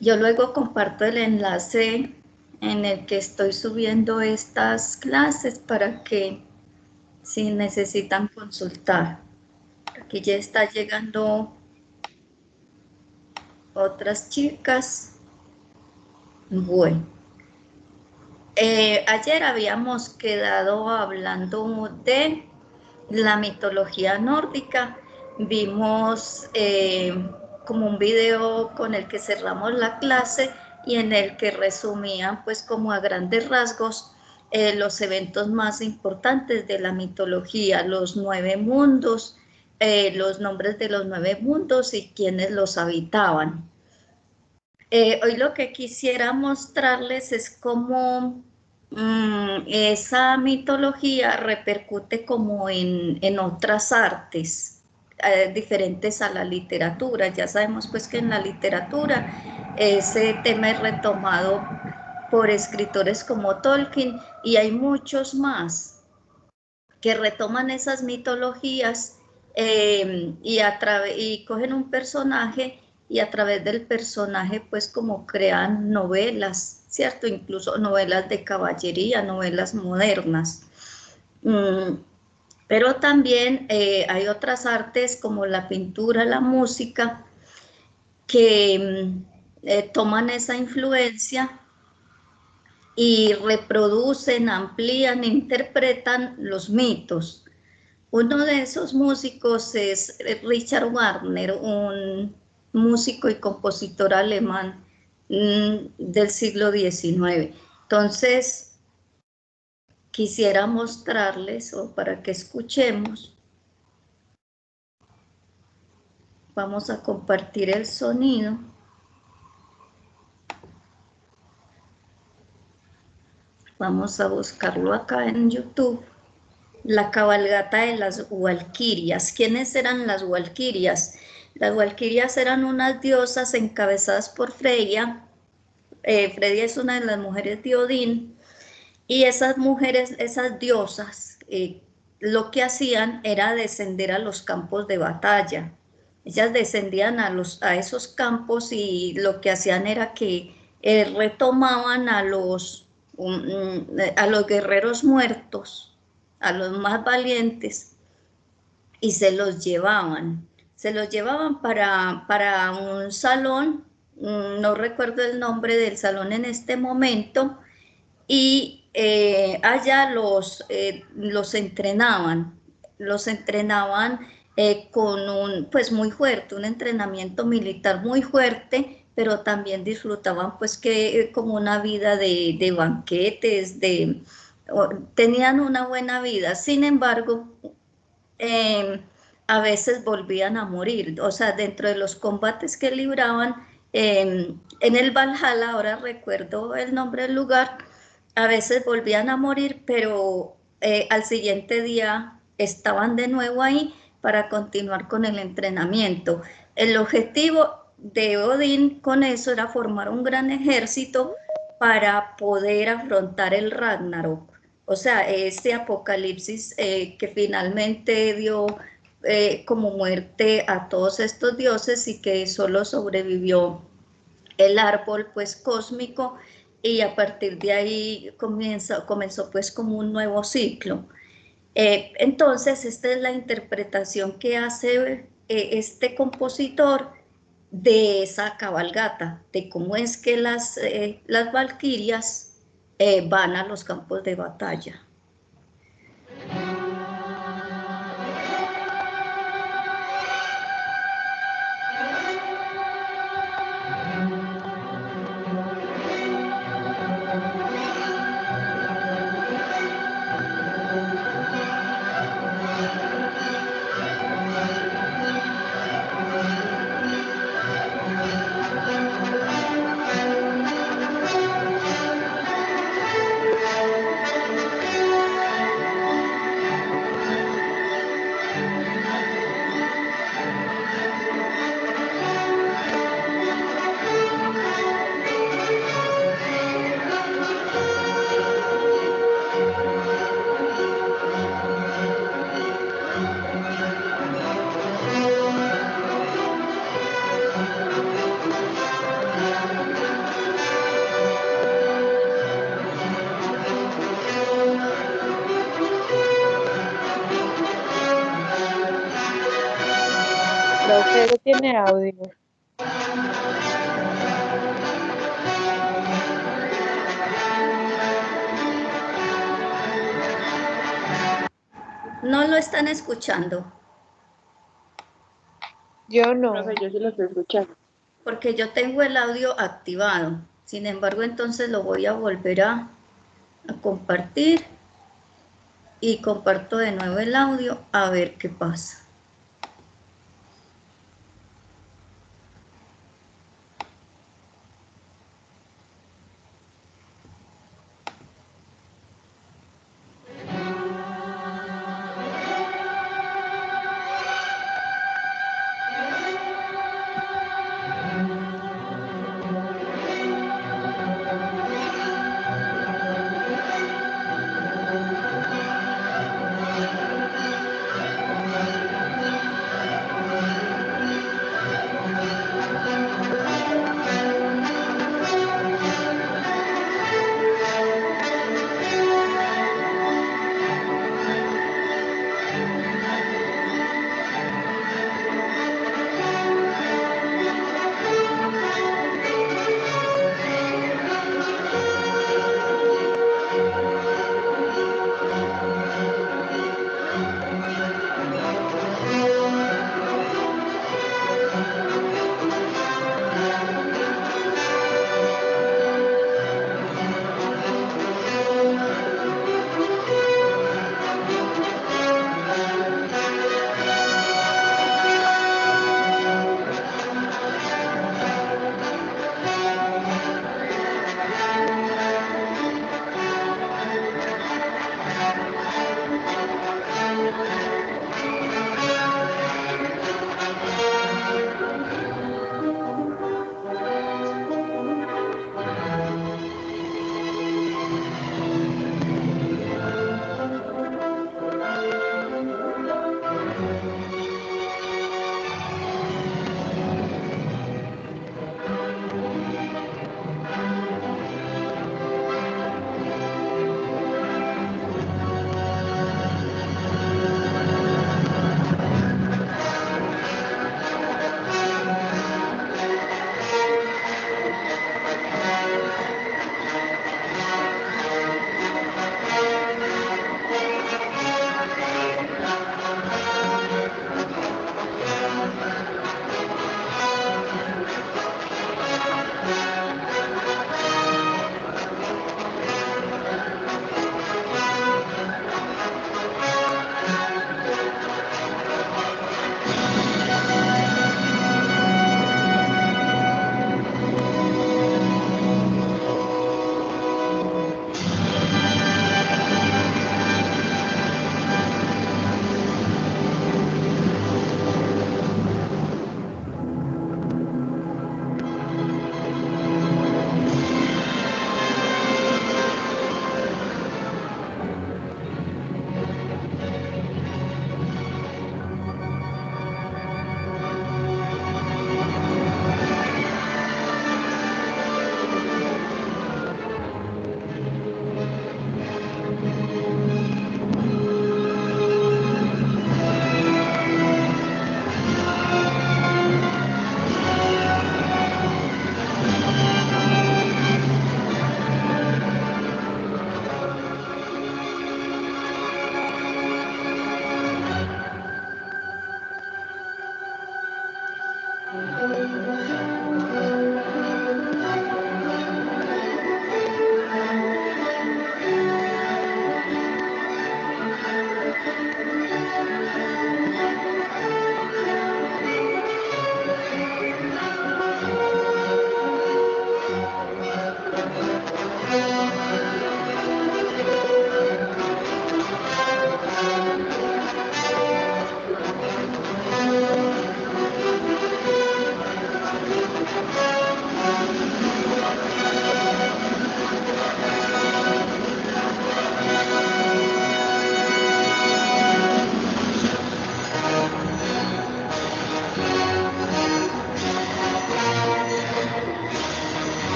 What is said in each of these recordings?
Yo luego comparto el enlace en el que estoy subiendo estas clases para que si necesitan consultar. Aquí ya está llegando otras chicas. Bueno, ayer habíamos quedado hablando de la mitología nórdica. Vimos como un video con el que cerramos la clase y en el que resumían pues como a grandes rasgos los eventos más importantes de la mitología, los 9 mundos, los nombres de los 9 mundos y quienes los habitaban. Hoy lo que quisiera mostrarles es cómo esa mitología repercute como en otras artes, diferentes a la literatura. Ya sabemos pues que en la literatura ese tema es retomado por escritores como Tolkien y hay muchos más que retoman esas mitologías y cogen un personaje y a través del personaje pues como crean novelas, ¿cierto? Incluso novelas de caballería, novelas modernas. Pero también hay otras artes como la pintura, la música, que toman esa influencia y reproducen, amplían, interpretan los mitos. Uno de esos músicos es Richard Wagner, un músico y compositor alemán del siglo XIX. Entonces, quisiera mostrarles, o para que escuchemos, vamos a compartir el sonido. Vamos a buscarlo acá en YouTube. La cabalgata de las Walquirias. ¿Quiénes eran las Walquirias? Las Walquirias eran unas diosas encabezadas por Freya. Freya es una de las mujeres de Odín, y esas mujeres, esas diosas, lo que hacían era descender a los campos de batalla. Ellas descendían a esos campos y lo que hacían era que retomaban a los guerreros muertos, a los más valientes, y se los llevaban para un salón, no recuerdo el nombre del salón en este momento, y allá los entrenaban con pues muy fuerte, un entrenamiento militar muy fuerte, pero también disfrutaban pues que como una vida de banquetes, tenían una buena vida. Sin embargo, eh, a veces volvían a morir, o sea, dentro de los combates que libraban en el Valhalla, ahora recuerdo el nombre del lugar, a veces volvían a morir, pero al siguiente día estaban de nuevo ahí para continuar con el entrenamiento. El objetivo de Odín con eso era formar un gran ejército para poder afrontar el Ragnarok, o sea, este apocalipsis que finalmente dio como muerte a todos estos dioses y que solo sobrevivió el árbol pues cósmico, y a partir de ahí comenzó pues como un nuevo ciclo. Entonces, esta es la interpretación que hace este compositor de esa cabalgata, de cómo es que las valquirias van a los campos de batalla. Creo que eso tiene audio. No lo están escuchando, Yo Profe, no. yo sí lo estoy escuchando. porque yo tengo el audio activado. Sin embargo, entonces lo voy a volver a compartir y comparto de nuevo el audio a ver qué pasa.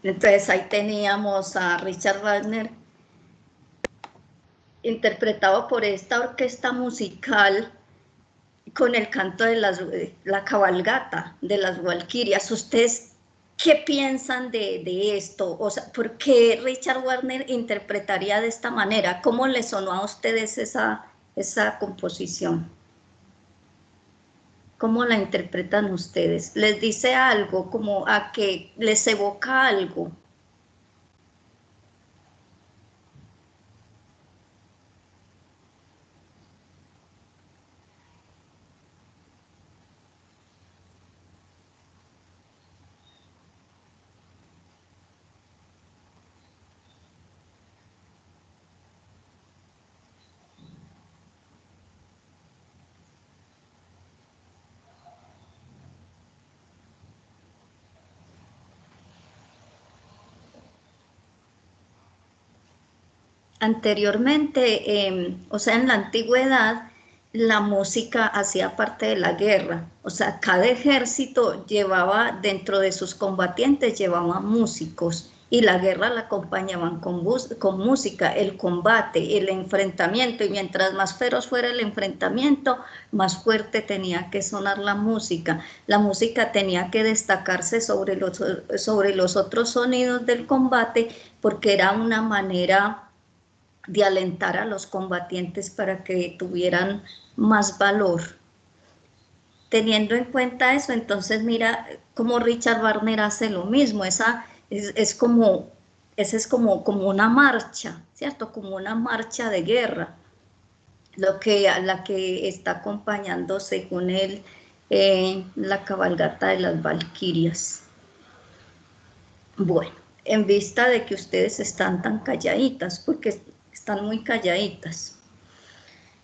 Entonces ahí teníamos a Richard Wagner interpretado por esta orquesta musical con el canto de la cabalgata de las Valquirias. ¿Ustedes qué piensan de esto? O sea, ¿por qué Richard Wagner interpretaría de esta manera? ¿Cómo les sonó a ustedes esa composición? ¿Cómo la interpretan ustedes? ¿Les dice algo, como a que les evoca algo? Anteriormente, o sea, en la antigüedad, la música hacía parte de la guerra. O sea, cada ejército llevaba, dentro de sus combatientes, llevaba músicos y la guerra la acompañaban con música, el combate, el enfrentamiento, y mientras más feroz fuera el enfrentamiento, más fuerte tenía que sonar la música. La música tenía que destacarse sobre los otros sonidos del combate porque era una manera de alentar a los combatientes para que tuvieran más valor. Teniendo en cuenta eso, entonces mira cómo Richard Wagner hace lo mismo. Esa es como una marcha, ¿cierto? Como una marcha de guerra, a la que está acompañando, según él, la cabalgata de las Valquirias. Bueno, en vista de que ustedes están tan calladitas, porque están muy calladitas,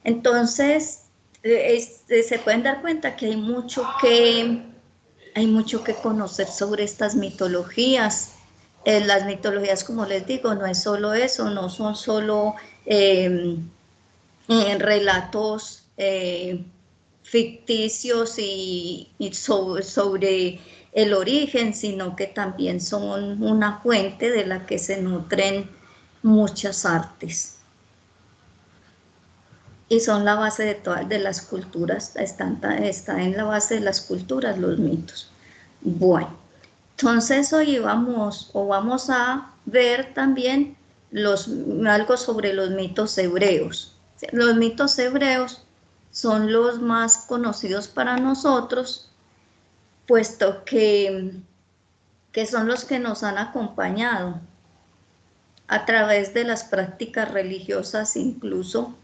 entonces se pueden dar cuenta que hay mucho que conocer sobre estas mitologías. Las mitologías, como les digo, no es solo eso, no son solo relatos ficticios y sobre el origen, sino que también son una fuente de la que se nutren muchas artes. Y son la base de todas de las culturas, está en la base de las culturas los mitos. Bueno, entonces hoy vamos a ver también algo sobre los mitos hebreos. Los mitos hebreos son los más conocidos para nosotros, puesto que son los que nos han acompañado a través de las prácticas religiosas, incluso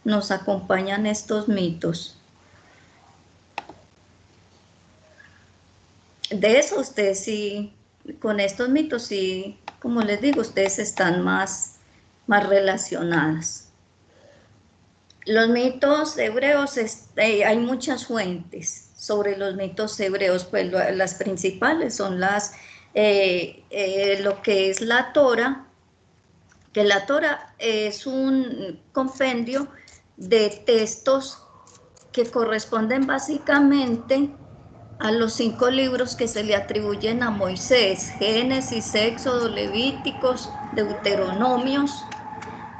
nos acompañan estos mitos. De eso ustedes sí, con estos mitos sí, como les digo, ustedes están más relacionadas. Los mitos hebreos, hay muchas fuentes sobre los mitos hebreos, pues las principales son lo que es la Torá, que la Torá es un compendio de textos que corresponden básicamente a los 5 libros que se le atribuyen a Moisés: Génesis, Éxodo, Levíticos, Deuteronomios,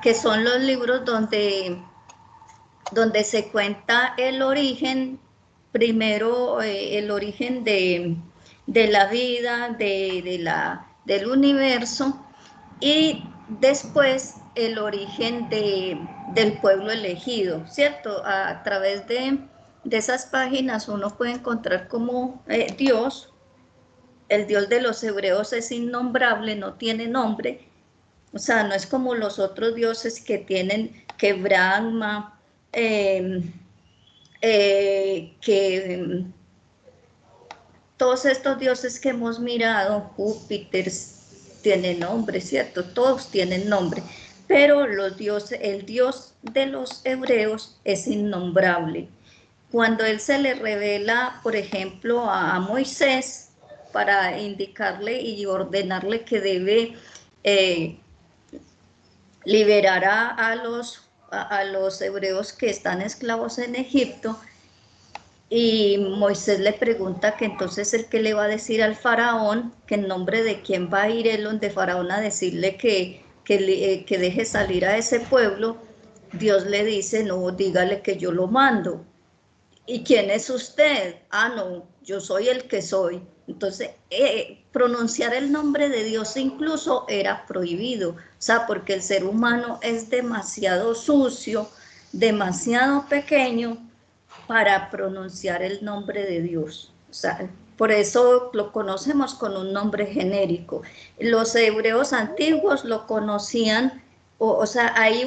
que son los libros donde se cuenta el origen, primero el origen de la vida, del universo, y después el origen del pueblo elegido, ¿cierto? A través de esas páginas uno puede encontrar cómo Dios, el Dios de los hebreos, es innombrable, no tiene nombre. O sea, no es como los otros dioses que Brahma, que todos estos dioses que hemos mirado, Júpiter tiene nombre, ¿cierto? Todos tienen nombre, pero el Dios de los hebreos es innombrable. Cuando él se le revela, por ejemplo, a Moisés, para indicarle y ordenarle que debe liberar a los hebreos que están esclavos en Egipto, Y Moisés le pregunta que entonces el que le va a decir al faraón, que en nombre de quién va a ir él donde faraón a decirle que deje salir a ese pueblo. Dios le dice, no, dígale que yo lo mando. ¿Y quién es usted? Ah, no, yo soy el que soy. Entonces, pronunciar el nombre de Dios incluso era prohibido, o sea, porque el ser humano es demasiado sucio, demasiado pequeño para pronunciar el nombre de Dios. O sea, por eso lo conocemos con un nombre genérico. Los hebreos antiguos lo conocían, o sea, hay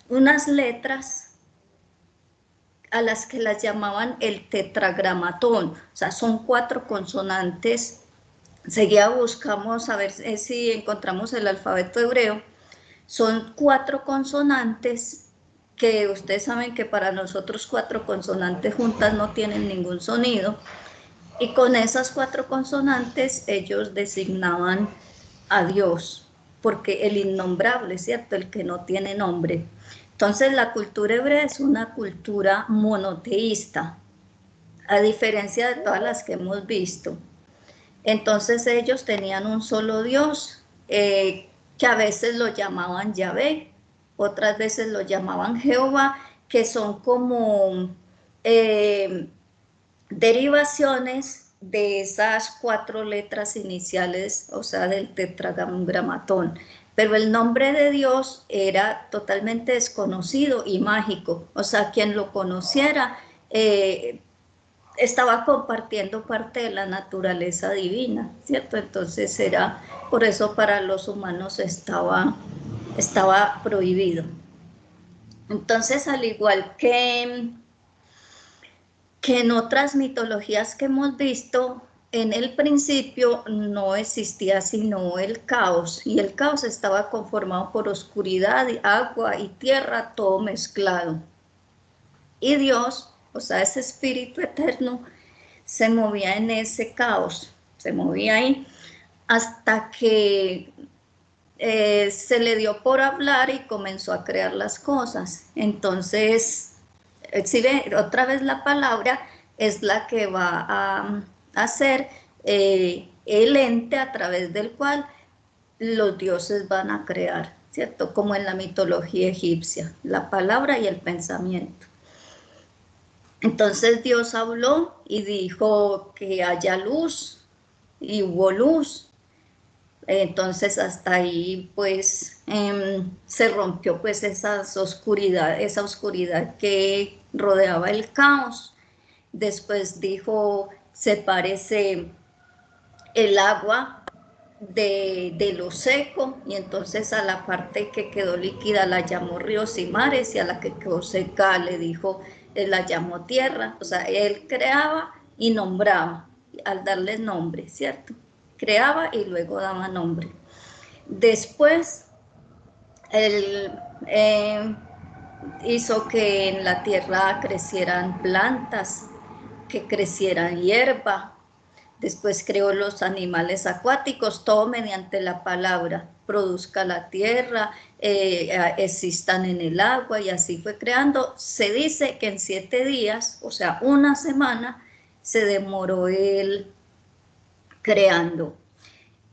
unas letras a las que las llamaban el tetragramatón, o sea, son 4 consonantes. Seguida buscamos a ver si encontramos el alfabeto hebreo. Son 4 consonantes que ustedes saben que para nosotros 4 consonantes juntas no tienen ningún sonido. Y con esas 4 consonantes ellos designaban a Dios, porque el innombrable, ¿cierto? El que no tiene nombre. Entonces la cultura hebrea es una cultura monoteísta, a diferencia de todas las que hemos visto. Entonces ellos tenían un solo Dios, que a veces lo llamaban Yahvé, otras veces lo llamaban Jehová, que son como derivaciones de esas 4 letras iniciales, o sea, del tetragramatón. Pero el nombre de Dios era totalmente desconocido y mágico, o sea, quien lo conociera estaba compartiendo parte de la naturaleza divina, ¿cierto? Entonces era, por eso para los humanos estaba prohibido. Entonces, al igual que en otras mitologías que hemos visto, en el principio no existía sino el caos, y el caos estaba conformado por oscuridad, agua y tierra, todo mezclado. Y Dios, o sea, ese espíritu eterno, se movía en ese caos, se movía ahí, hasta que se le dio por hablar y comenzó a crear las cosas. Entonces, si ve, otra vez la palabra es la que va a hacer el ente a través del cual los dioses van a crear, ¿cierto? Como en la mitología egipcia, la palabra y el pensamiento. Entonces Dios habló y dijo que haya luz y hubo luz. Entonces hasta ahí pues se rompió pues esa oscuridad que rodeaba el caos. Después dijo, sepárese el agua de lo seco, y entonces a la parte que quedó líquida la llamó ríos y mares, y a la que quedó seca le dijo, la llamó tierra. O sea, él creaba y nombraba, al darle nombre, ¿cierto? Creaba y luego daba nombre. Después, él hizo que en la tierra crecieran plantas, que creciera hierba. Después creó los animales acuáticos, todo mediante la palabra. Produzca la tierra, existan en el agua, y así fue creando. Se dice que en 7 días, o sea, una semana, se demoró él creando.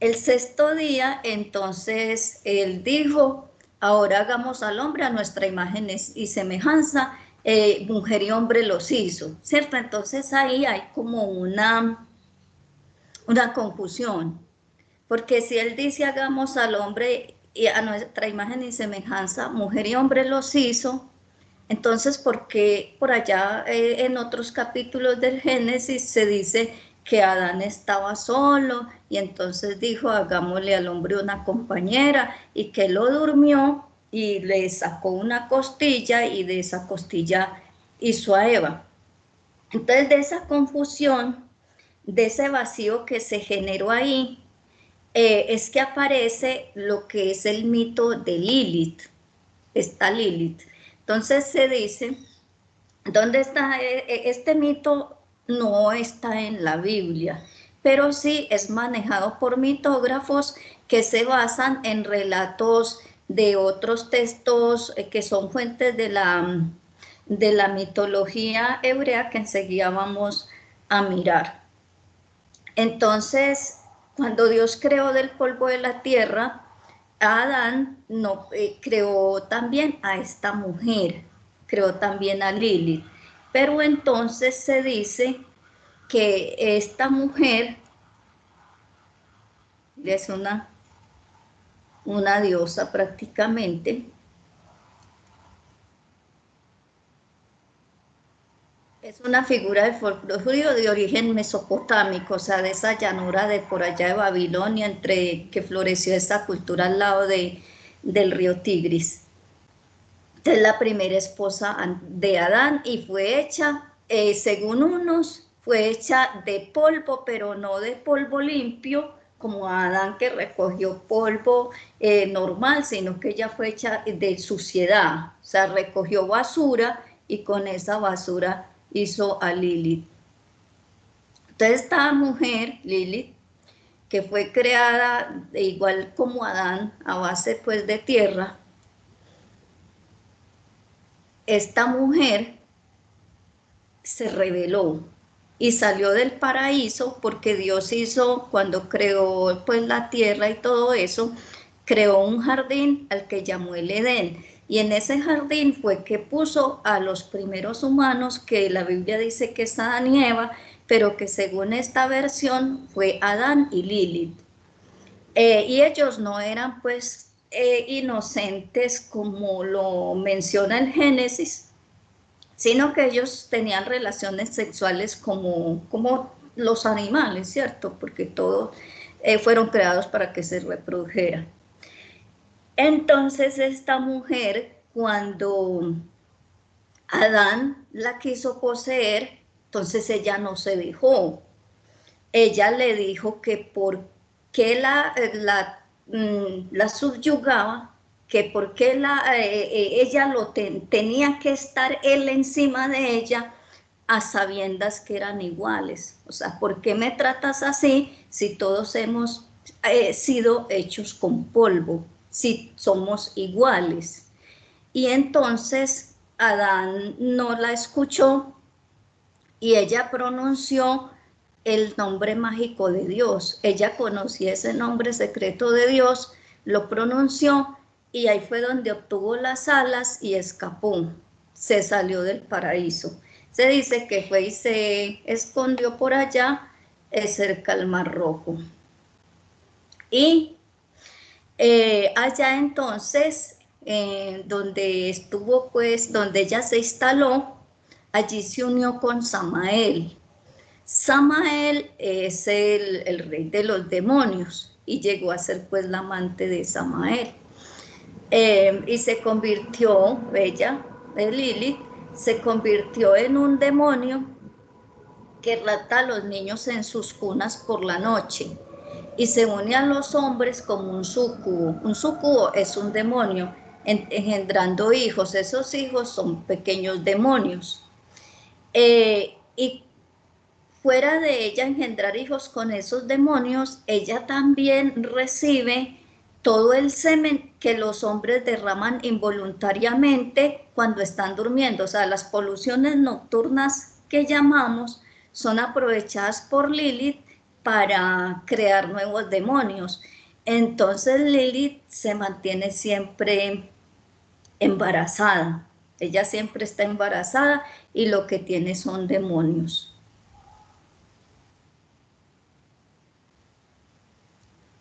El 6.º día, entonces, él dijo, ahora hagamos al hombre a nuestra imagen y semejanza, mujer y hombre los hizo, ¿cierto? Entonces ahí hay como una confusión, porque si él dice hagamos al hombre y a nuestra imagen y semejanza, mujer y hombre los hizo, entonces ¿por qué por allá en otros capítulos del Génesis se dice que Adán estaba solo y entonces dijo hagámosle al hombre una compañera, y que lo durmió y le sacó una costilla y de esa costilla hizo a Eva? Entonces de esa confusión, de ese vacío que se generó ahí, es que aparece lo que es el mito de Lilith. Está Lilith. Entonces se dice, ¿dónde está? Este mito no está en la Biblia, pero sí es manejado por mitógrafos que se basan en relatos de otros textos que son fuentes de la mitología hebrea que enseguida vamos a mirar. Entonces, cuando Dios creó del polvo de la tierra, a Adán no, creó también a esta mujer, creó también a Lilith. Pero entonces se dice que esta mujer es una diosa prácticamente. Es una figura del folclore judío de origen mesopotámico, o sea, de esa llanura de por allá de Babilonia, entre que floreció esta cultura al lado del río Tigris. Es la primera esposa de Adán y fue hecha, según unos, fue hecha de polvo, pero no de polvo limpio, como Adán que recogió polvo normal, sino que ella fue hecha de suciedad, o sea, recogió basura y con esa basura hizo a Lilith. Entonces esta mujer, Lilith, que fue creada igual como Adán, a base pues de tierra, esta mujer se rebeló y salió del paraíso porque Dios hizo, cuando creó pues la tierra y todo eso, creó un jardín al que llamó el Edén. Y en ese jardín fue que puso a los primeros humanos, que la Biblia dice que es Adán y Eva, pero que según esta versión fue Adán y Lilith. Y ellos no eran pues inocentes como lo menciona el Génesis, sino que ellos tenían relaciones sexuales como los animales, ¿cierto? Porque todos fueron creados para que se reprodujeran. Entonces esta mujer, cuando Adán la quiso poseer, entonces ella no se dejó. Ella le dijo que por qué la subyugaba, que por qué ella tenía que estar él encima de ella a sabiendas que eran iguales. O sea, ¿por qué me tratas así si todos hemos sido hechos con polvo, si somos iguales? Y entonces Adán no la escuchó y ella pronunció el nombre mágico de Dios. Ella conocía ese nombre secreto de Dios, lo pronunció y ahí fue donde obtuvo las alas y escapó, se salió del paraíso. Se dice que fue y se escondió por allá, cerca del Mar Rojo. Y allá entonces, donde estuvo pues, donde ella se instaló, allí se unió con Samael. Samael es el rey de los demonios y llegó a ser pues la amante de Samael. Y se convirtió, ella, Lilith, se convirtió en un demonio que rapta a los niños en sus cunas por la noche y se une a los hombres como un súcubo. Un súcubo es un demonio engendrando hijos. Esos hijos son pequeños demonios. Y fuera de ella engendrar hijos con esos demonios, ella también recibe todo el semen que los hombres derraman involuntariamente cuando están durmiendo. O sea, las poluciones nocturnas que llamamos son aprovechadas por Lilith para crear nuevos demonios. Entonces Lilith se mantiene siempre embarazada. Ella siempre está embarazada y lo que tiene son demonios.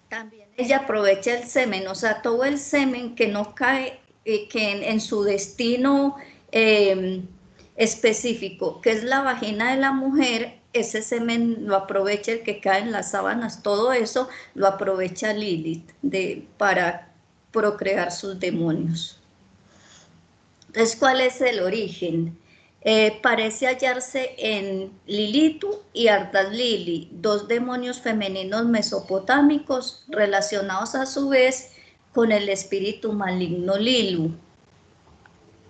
También ella aprovecha el semen, o sea, todo el semen que no cae, que en su destino eh, específico, que es la vagina de la mujer, ese semen lo aprovecha el que cae en las sábanas, todo eso lo aprovecha Lilith para procrear sus demonios. Entonces, ¿cuál es el origen? Parece hallarse en Lilitu y Ardaz-Lili, dos demonios femeninos mesopotámicos relacionados a su vez con el espíritu maligno Lilu.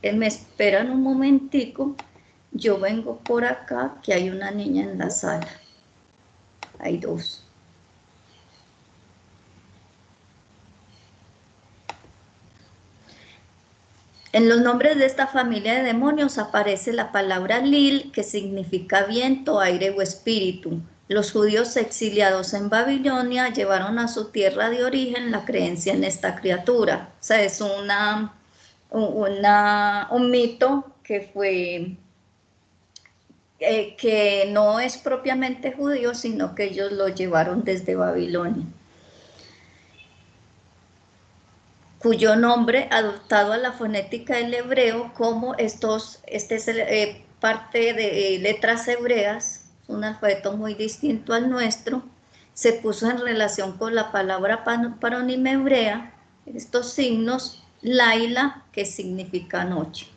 Me esperan un momentico, yo vengo por acá, que hay una niña en la sala. Hay dos. En los nombres de esta familia de demonios aparece la palabra Lil, que significa viento, aire o espíritu. Los judíos exiliados en Babilonia llevaron a su tierra de origen la creencia en esta criatura. O sea, es un mito que fue, que no es propiamente judío, sino que ellos lo llevaron desde Babilonia, cuyo nombre, adoptado a la fonética del hebreo, como este es parte de letras hebreas, un alfabeto muy distinto al nuestro, se puso en relación con la palabra parónima hebrea, estos signos, Laila, que significa noche.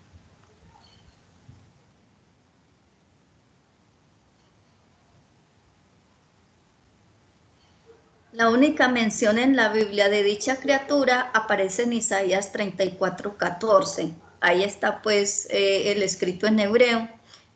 La única mención en la Biblia de dicha criatura aparece en Isaías 34:14. Ahí está pues el escrito en hebreo.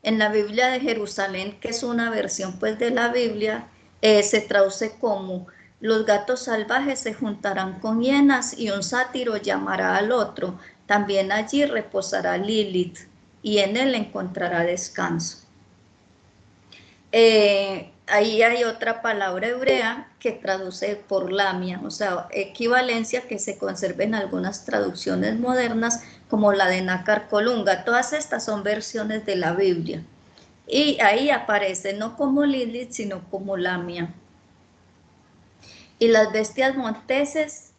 En la Biblia de Jerusalén, que es una versión pues de la Biblia, se traduce como: los gatos salvajes se juntarán con hienas y un sátiro llamará al otro. También allí reposará Lilith y en él encontrará descanso. Ahí hay otra palabra hebrea que traduce por lamia, o sea, equivalencia que se conserva en algunas traducciones modernas, como la de Nácar Colunga. Todas estas son versiones de la Biblia. Y ahí aparece no como Lilith, sino como lamia. Y las bestias monteses,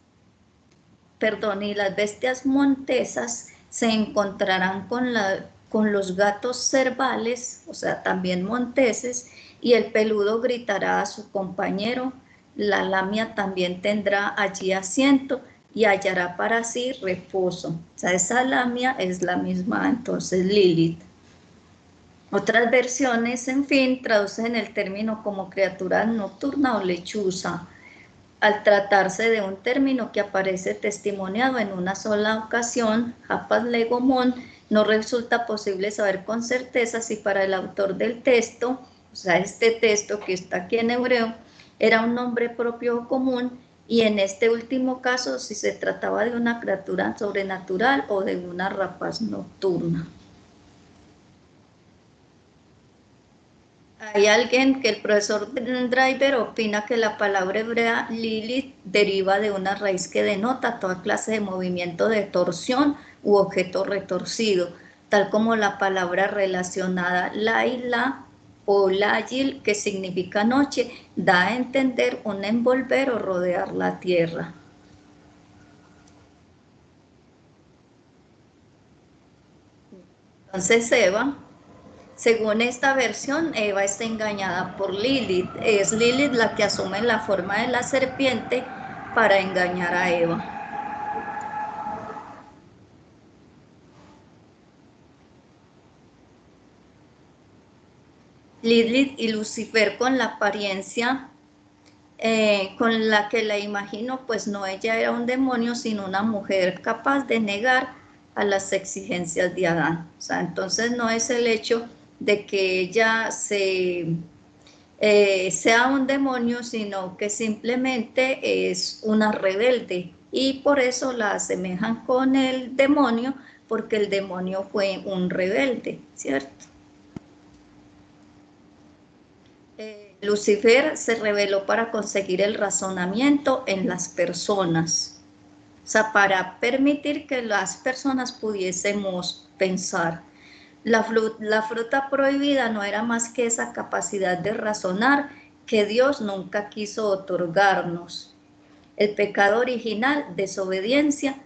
y las bestias montesas se encontrarán con los gatos cervales, o sea, también monteses, y el peludo gritará a su compañero, la lamia también tendrá allí asiento y hallará para sí reposo. O sea, esa lamia es la misma entonces Lilith. Otras versiones, en fin, traducen el término como criatura nocturna o lechuza, al tratarse de un término que aparece testimoniado en una sola ocasión, Japas Legomón, no resulta posible saber con certeza si para el autor del texto, o sea, este texto que está aquí en hebreo, era un nombre propio o común, y en este último caso si se trataba de una criatura sobrenatural o de una rapaz nocturna. Hay alguien que el profesor Driver opina que la palabra hebrea Lilith deriva de una raíz que denota toda clase de movimiento de torsión u objeto retorcido, tal como la palabra relacionada Laila o Layil, que significa noche, da a entender un envolver o rodear la tierra. Entonces Eva, según esta versión, Eva está engañada por Lilith. Es Lilith la que asume la forma de la serpiente para engañar a Eva. Lilith y Lucifer, con la apariencia con la que la imagino, pues no, ella era un demonio, sino una mujer capaz de negar a las exigencias de Adán. O sea, entonces no es el hecho de que ella sea un demonio, sino que simplemente es una rebelde, y por eso la asemejan con el demonio, porque el demonio fue un rebelde, ¿cierto? Lucifer se rebeló para conseguir el razonamiento en las personas, o sea, para permitir que las personas pudiésemos pensar. La fruta prohibida no era más que esa capacidad de razonar que Dios nunca quiso otorgarnos. El pecado original, desobediencia,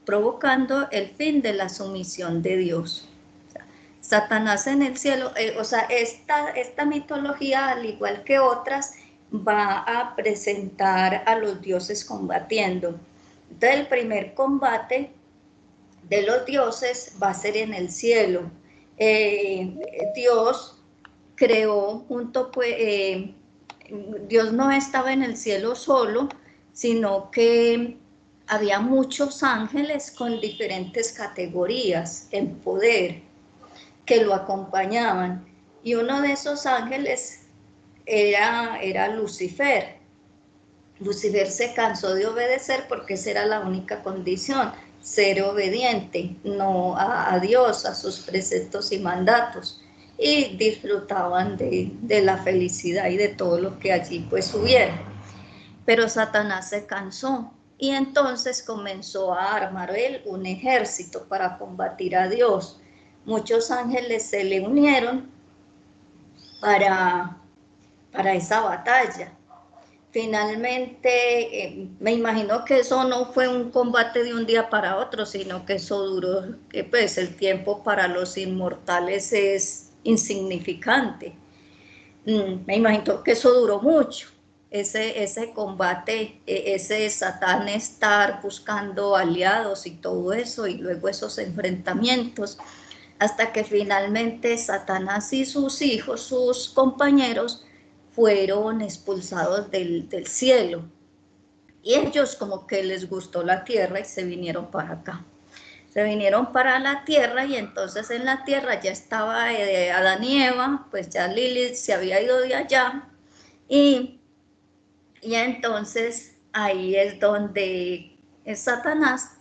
provocando el fin de la sumisión de Dios. Satanás en el cielo, o sea, esta mitología, al igual que otras, va a presentar a los dioses combatiendo. Entonces, el primer combate de los dioses va a ser en el cielo. Dios creó Dios no estaba en el cielo solo, sino que había muchos ángeles con diferentes categorías en poder que lo acompañaban, y uno de esos ángeles era Lucifer. Lucifer se cansó de obedecer porque esa era la única condición, ser obediente, no a Dios, a sus preceptos y mandatos, y disfrutaban de la felicidad y de todo lo que allí pues hubiera. Pero Satanás se cansó y entonces comenzó a armar él un ejército para combatir a Dios. Muchos ángeles se le unieron para, para esa batalla. Finalmente, me imagino que eso no fue un combate de un día para otro, sino que eso duró, que pues el tiempo para los inmortales es insignificante. Me imagino que eso duró mucho, ese combate, ese Satán estar buscando aliados y todo eso, y luego esos enfrentamientos, hasta que finalmente Satanás y sus hijos, sus compañeros, fueron expulsados del cielo. Y ellos como que les gustó la tierra y se vinieron para acá. Se vinieron para la tierra y entonces en la tierra ya estaba Adán y Eva, pues ya Lilith se había ido de allá y, y entonces ahí es donde Satanás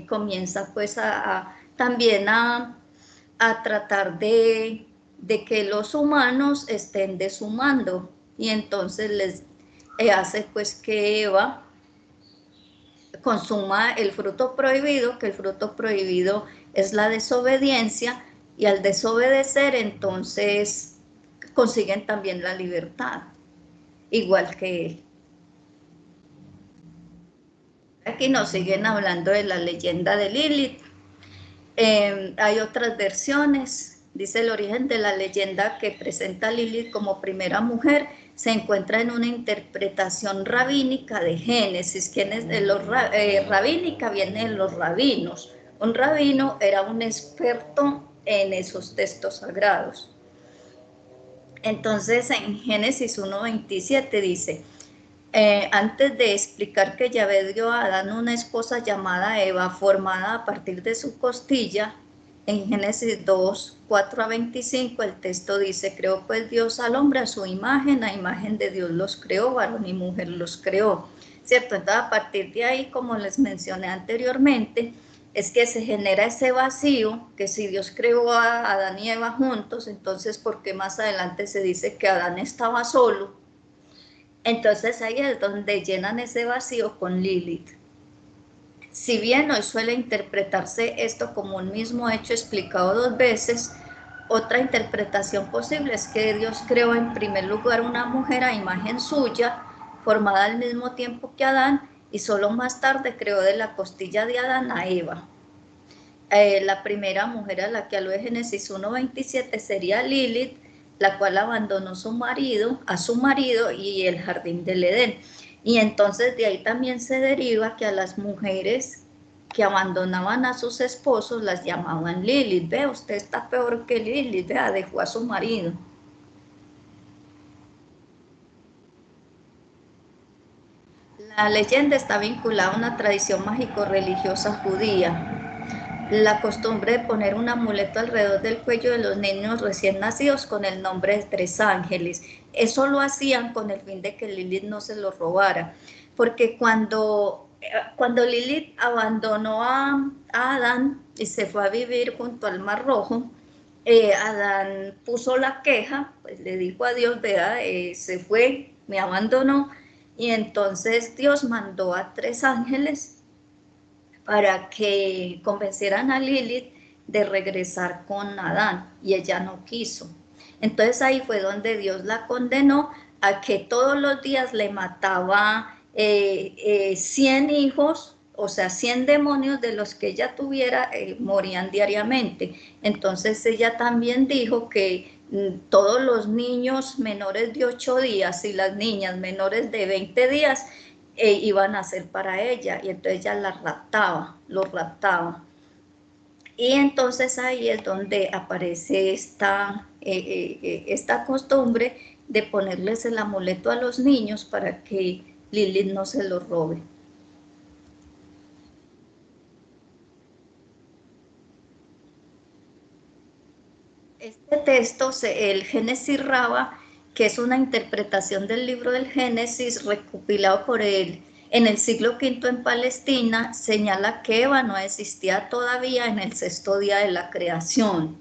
comienza pues también a tratar de que los humanos estén deshumando y entonces les hace pues que Eva consuma el fruto prohibido, que el fruto prohibido es la desobediencia, y al desobedecer entonces consiguen también la libertad, igual que él. Aquí nos siguen hablando de la leyenda de Lilith. Hay otras versiones. Dice: el origen de la leyenda que presenta a Lilith como primera mujer se encuentra en una interpretación rabínica de Génesis. Rabínica viene de los rabinos. Un rabino era un experto en esos textos sagrados. Entonces en Génesis 1:27 dice: antes de explicar que Yahvé dio a Adán una esposa llamada Eva, formada a partir de su costilla, en Génesis 2:4-25, el texto dice: creó pues Dios al hombre a su imagen, a imagen de Dios los creó, varón y mujer los creó, ¿cierto? Entonces a partir de ahí, como les mencioné anteriormente, es que se genera ese vacío, que si Dios creó a Adán y Eva juntos, entonces ¿por qué más adelante se dice que Adán estaba solo? Entonces ahí es donde llenan ese vacío con Lilith. Si bien hoy suele interpretarse esto como un mismo hecho explicado dos veces, otra interpretación posible es que Dios creó en primer lugar una mujer a imagen suya, formada al mismo tiempo que Adán, y solo más tarde creó de la costilla de Adán a Eva. La primera mujer a la que alude Génesis 1:27 sería Lilith, la cual abandonó a su marido y el jardín del Edén. Y entonces de ahí también se deriva que a las mujeres que abandonaban a sus esposos las llamaban Lilith. Vea, usted está peor que Lilith, vea, dejó a su marido. La leyenda está vinculada a una tradición mágico-religiosa judía. La costumbre de poner un amuleto alrededor del cuello de los niños recién nacidos con el nombre de 3 ángeles. Eso lo hacían con el fin de que Lilith no se lo robara, porque cuando Lilith abandonó a Adán y se fue a vivir junto al Mar Rojo, Adán puso la queja, pues le dijo a Dios: vea, se fue, me abandonó, y entonces Dios mandó a 3 ángeles para que convencieran a Lilith de regresar con Adán, y ella no quiso. Entonces ahí fue donde Dios la condenó a que todos los días le mataba 100 hijos, o sea, 100 demonios de los que ella tuviera, morían diariamente. Entonces ella también dijo que todos los niños menores de 8 días y las niñas menores de 20 días iban a ser para ella, y entonces ella la raptaba, los raptaba. Y entonces ahí es donde aparece esta costumbre de ponerles el amuleto a los niños para que Lilith no se lo robe. Este texto, el Génesis Raba, que es una interpretación del libro del Génesis recopilado por el En el siglo V en Palestina señala que Eva no existía todavía en el sexto día de la creación.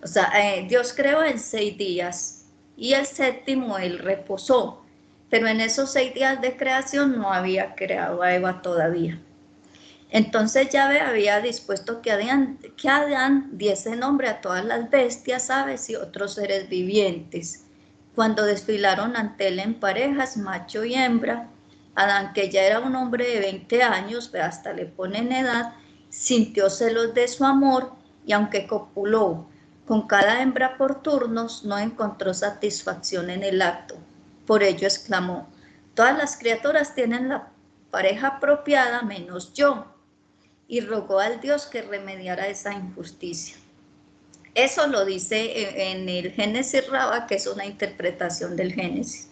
O sea, Dios creó en 6 días y el séptimo Él reposó. Pero en esos 6 días de creación no había creado a Eva todavía. Entonces Yahvé había dispuesto que Adán diese nombre a todas las bestias, aves y otros seres vivientes. Cuando desfilaron ante él en parejas, macho y hembra, Adán, que ya era un hombre de 20 años, hasta le ponen edad, sintió celos de su amor y aunque copuló con cada hembra por turnos, no encontró satisfacción en el acto. Por ello exclamó: todas las criaturas tienen la pareja apropiada menos yo. Y rogó al Dios que remediara esa injusticia. Eso lo dice en el Génesis Rabá, que es una interpretación del Génesis.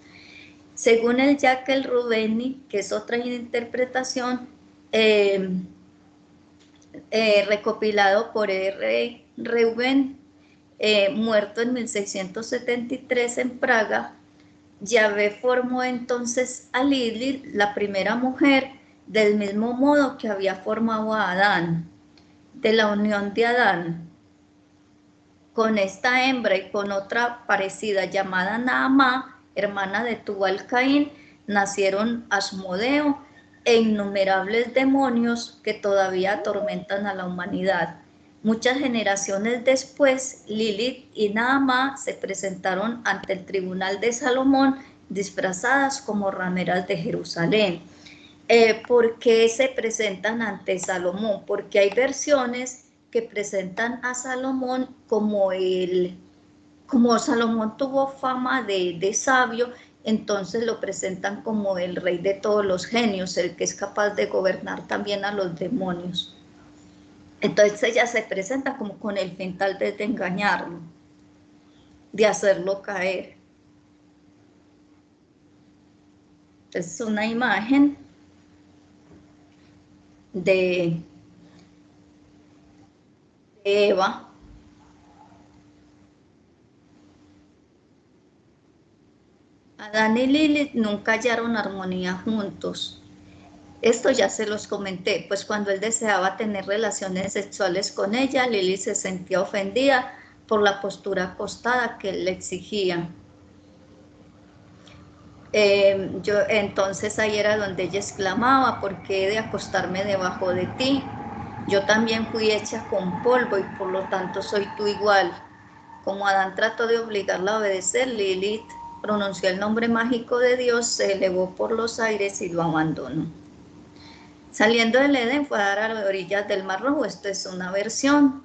Según el Yakel Rubeni, que es otra interpretación, recopilado por R. Reuben, muerto en 1673 en Praga, Yahvé formó entonces a Lilith, la primera mujer, del mismo modo que había formado a Adán. De la unión de Adán con esta hembra y con otra parecida llamada Naamá, hermana de Tubal-Caín, nacieron Asmodeo e innumerables demonios que todavía atormentan a la humanidad. Muchas generaciones después, Lilith y Naamá se presentaron ante el tribunal de Salomón disfrazadas como rameras de Jerusalén. ¿Por qué se presentan ante Salomón? Porque hay versiones que presentan a Salomón como Salomón tuvo fama de sabio, entonces lo presentan como el rey de todos los genios, el que es capaz de gobernar también a los demonios. Entonces ella se presenta como con el fin tal vez de engañarlo, de hacerlo caer. Es una imagen de Eva. Adán y Lilith nunca hallaron armonía juntos. Esto ya se los comenté, pues cuando él deseaba tener relaciones sexuales con ella, Lilith se sentía ofendida por la postura acostada que él le exigía. Entonces ahí era donde ella exclamaba: ¿por qué he de acostarme debajo de ti? Yo también fui hecha con polvo y por lo tanto soy tú igual. Como Adán trató de obligarla a obedecer, Lilith pronunció el nombre mágico de Dios, se elevó por los aires y lo abandonó. Saliendo del Edén fue a dar a las orillas del Mar Rojo. Esto es una versión.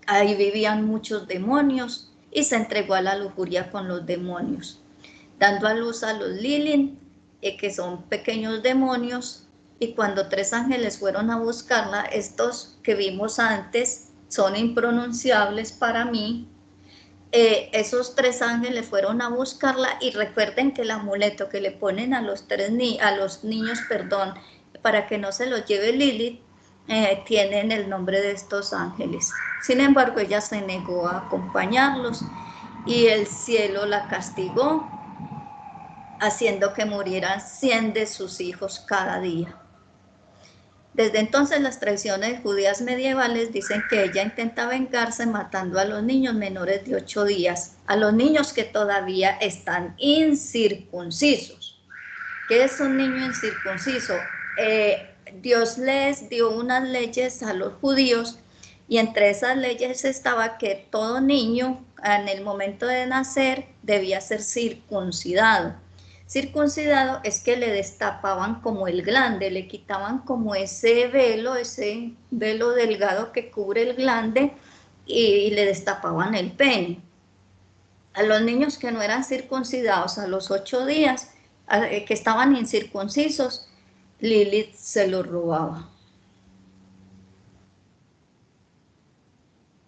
Ahí vivían muchos demonios y se entregó a la lujuria con los demonios, dando a luz a los Lilith, que son pequeños demonios, y cuando 3 ángeles fueron a buscarla, estos que vimos antes son impronunciables para mí. Esos 3 ángeles fueron a buscarla, y recuerden que el amuleto que le ponen a los niños, para que no se los lleve Lilith, tienen el nombre de estos ángeles. Sin embargo, ella se negó a acompañarlos y el cielo la castigó, haciendo que murieran 100 de sus hijos cada día. Desde entonces las tradiciones judías medievales dicen que ella intenta vengarse matando a los niños menores de 8 días, a los niños que todavía están incircuncisos. ¿Qué es un niño incircunciso? Dios les dio unas leyes a los judíos, y entre esas leyes estaba que todo niño en el momento de nacer debía ser circuncidado. Circuncidado es que le destapaban como el glande, le quitaban como ese velo delgado que cubre el glande, y le destapaban el pene. A los niños que no eran circuncidados a los 8 días, que estaban incircuncisos, Lilith se los robaba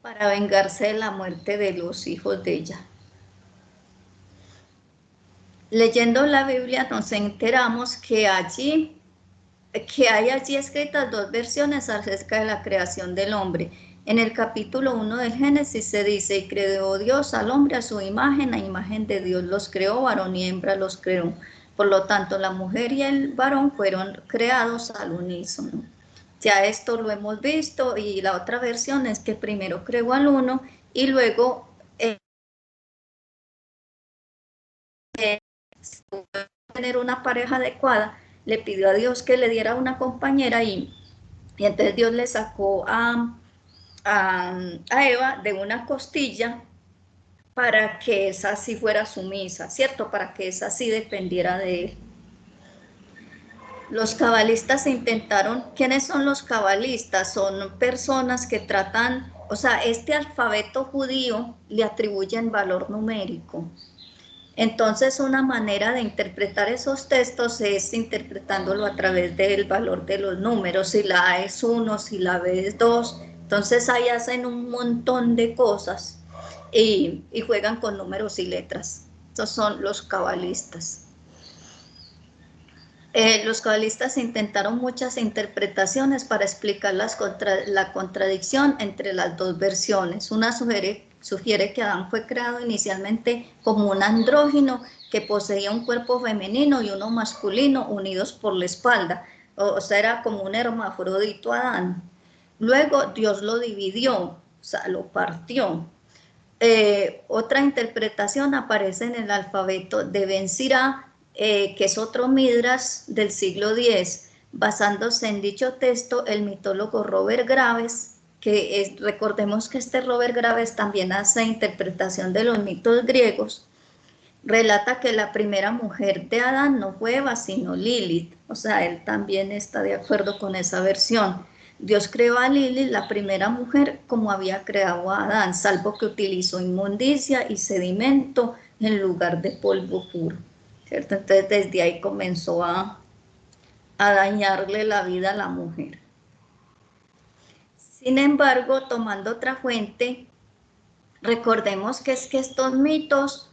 para vengarse de la muerte de los hijos de ella. Leyendo la Biblia nos enteramos que hay allí escritas 2 versiones acerca de la creación del hombre. En el capítulo 1 del Génesis se dice: y creó Dios al hombre a su imagen, a imagen de Dios los creó, varón y hembra los creó. Por lo tanto, la mujer y el varón fueron creados al unísono. Ya esto lo hemos visto, y la otra versión es que primero creó al uno y luego tener una pareja adecuada, le pidió a Dios que le diera una compañera, y entonces Dios le sacó a Eva de una costilla para que esa sí fuera sumisa, ¿cierto? Para que esa sí dependiera de él. Los cabalistas intentaron, ¿quiénes son los cabalistas? Son personas que tratan, o sea, este alfabeto judío le atribuyen valor numérico. Entonces, una manera de interpretar esos textos es interpretándolo a través del valor de los números. Si la A es 1, si la B es 2, entonces ahí hacen un montón de cosas y juegan con números y letras. Estos son los cabalistas. Los cabalistas intentaron muchas interpretaciones para explicar la contradicción entre las dos versiones. Una sugiere que Adán fue creado inicialmente como un andrógino que poseía un cuerpo femenino y uno masculino unidos por la espalda. O sea, era como un hermafrodito Adán. Luego Dios lo dividió, o sea, lo partió. Otra interpretación aparece en el alfabeto de Ben Sirá, que es otro Midras del siglo X. Basándose en dicho texto, el mitólogo Robert Graves, recordemos que este Robert Graves también hace interpretación de los mitos griegos, relata que la primera mujer de Adán no fue Eva, sino Lilith. O sea, él también está de acuerdo con esa versión. Dios creó a Lilith, la primera mujer, como había creado a Adán, salvo que utilizó inmundicia y sedimento en lugar de polvo puro, ¿cierto? Entonces, desde ahí comenzó a dañarle la vida a la mujer. Sin embargo, tomando otra fuente, recordemos que estos mitos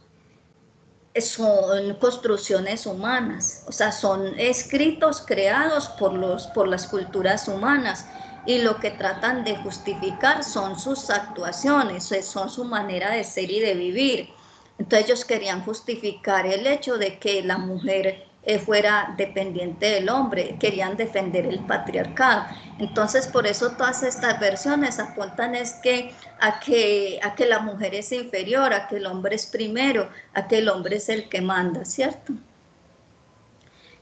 son construcciones humanas, o sea, son escritos creados por las culturas humanas, y lo que tratan de justificar son sus actuaciones, son su manera de ser y de vivir. Entonces ellos querían justificar el hecho de que la mujer fuera dependiente del hombre, querían defender el patriarcado. Entonces, por eso todas estas versiones apuntan a que la mujer es inferior, a que el hombre es primero, a que el hombre es el que manda, ¿cierto?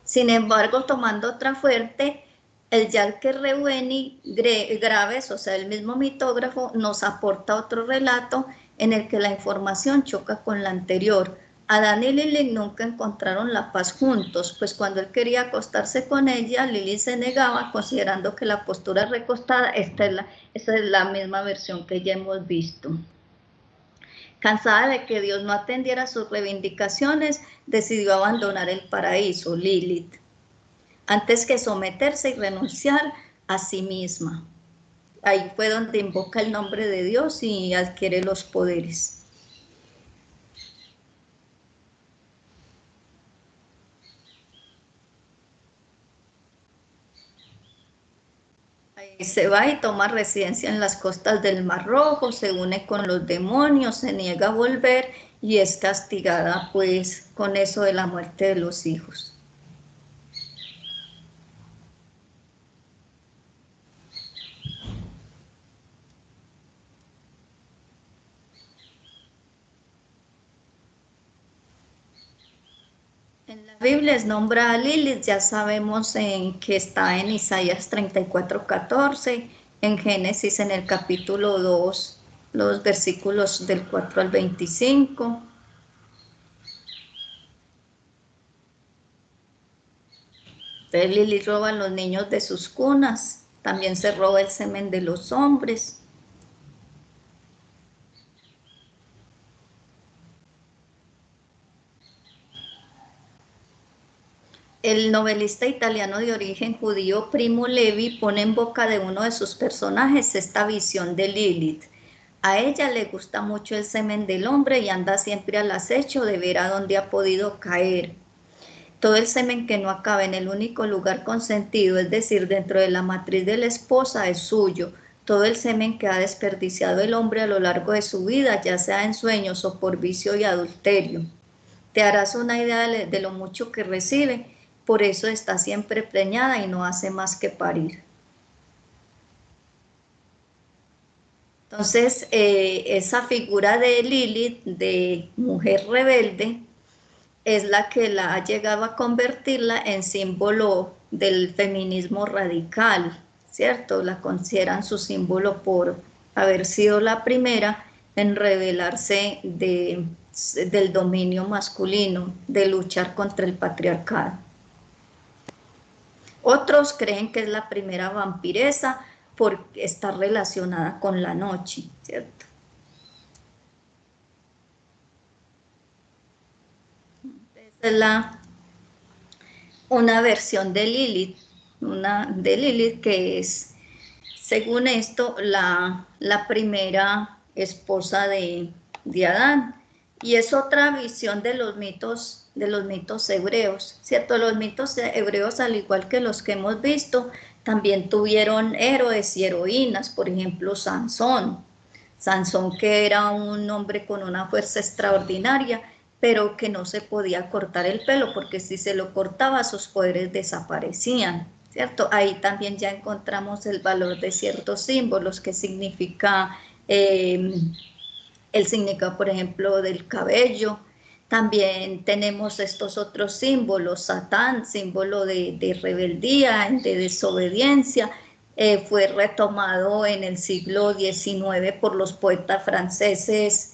Sin embargo, tomando otra fuerte, el Yalke Reueni Graves, o sea, el mismo mitógrafo, nos aporta otro relato en el que la información choca con la anterior. Adán y Lilith nunca encontraron la paz juntos, pues cuando él quería acostarse con ella, Lilith se negaba, considerando que la postura recostada, esta es la misma versión que ya hemos visto. Cansada de que Dios no atendiera sus reivindicaciones, decidió abandonar el paraíso, Lilith, antes que someterse y renunciar a sí misma. Ahí fue donde invoca el nombre de Dios y adquiere los poderes. Ahí se va y toma residencia en las costas del Mar Rojo, se une con los demonios, se niega a volver y es castigada pues con eso de la muerte de los hijos. En la Biblia nombra a Lilith, ya sabemos que está en Isaías 34:14, en Génesis en el capítulo 2, los versículos del 4 al 25. Entonces Lilith roba a los niños de sus cunas, también se roba el semen de los hombres. El novelista italiano de origen judío Primo Levi pone en boca de uno de sus personajes esta visión de Lilith. A ella le gusta mucho el semen del hombre y anda siempre al acecho de ver a dónde ha podido caer. Todo el semen que no acaba en el único lugar consentido, es decir, dentro de la matriz de la esposa, es suyo. Todo el semen que ha desperdiciado el hombre a lo largo de su vida, ya sea en sueños o por vicio y adulterio. te harás una idea de lo mucho que recibe, por eso está siempre preñada y no hace más que parir. Entonces, esa figura de Lilith, de mujer rebelde, es la que la ha llegado a convertirla en símbolo del feminismo radical, ¿cierto? La consideran su símbolo por haber sido la primera en rebelarse del dominio masculino, de luchar contra el patriarcado. Otros creen que es la primera vampiresa porque está relacionada con la noche, ¿cierto? Esa es una versión de Lilith, que es, según esto, la primera esposa de Adán. Y es otra visión de los mitos hebreos, ¿cierto? Los mitos hebreos, al igual que los que hemos visto, también tuvieron héroes y heroínas, por ejemplo, Sansón, que era un hombre con una fuerza extraordinaria, pero que no se podía cortar el pelo, porque si se lo cortaba, sus poderes desaparecían, ¿cierto? Ahí también ya encontramos el valor de ciertos símbolos, que significa el significado, por ejemplo, del cabello. También tenemos estos otros símbolos, Satán, símbolo de rebeldía, de desobediencia, fue retomado en el siglo XIX por los poetas franceses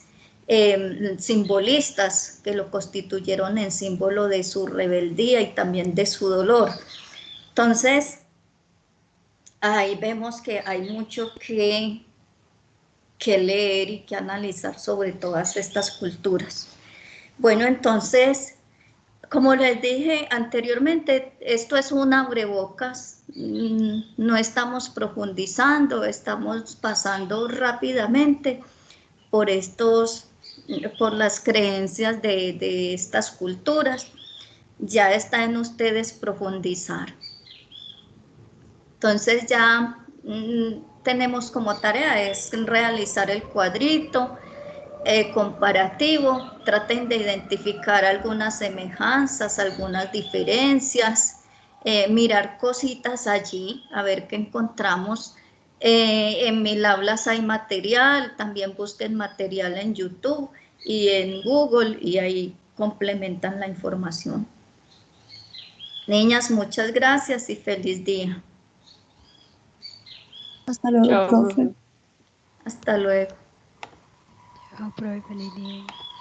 simbolistas, que lo constituyeron en símbolo de su rebeldía y también de su dolor. Entonces, ahí vemos que hay mucho que leer y que analizar sobre todas estas culturas. Bueno, entonces, como les dije anteriormente, esto es un abrebocas, no estamos profundizando, estamos pasando rápidamente por las creencias de estas culturas. Ya está en ustedes profundizar. Entonces ya tenemos como tarea es realizar el cuadrito comparativo, traten de identificar algunas semejanzas, algunas diferencias, mirar cositas allí, a ver qué encontramos. En Mil Aulas hay material, también busquen material en YouTube y en Google y ahí complementan la información. Niñas, muchas gracias y feliz día. Hasta luego, Chao, profe. profe. Hasta luego. Chao, profe, feliz día.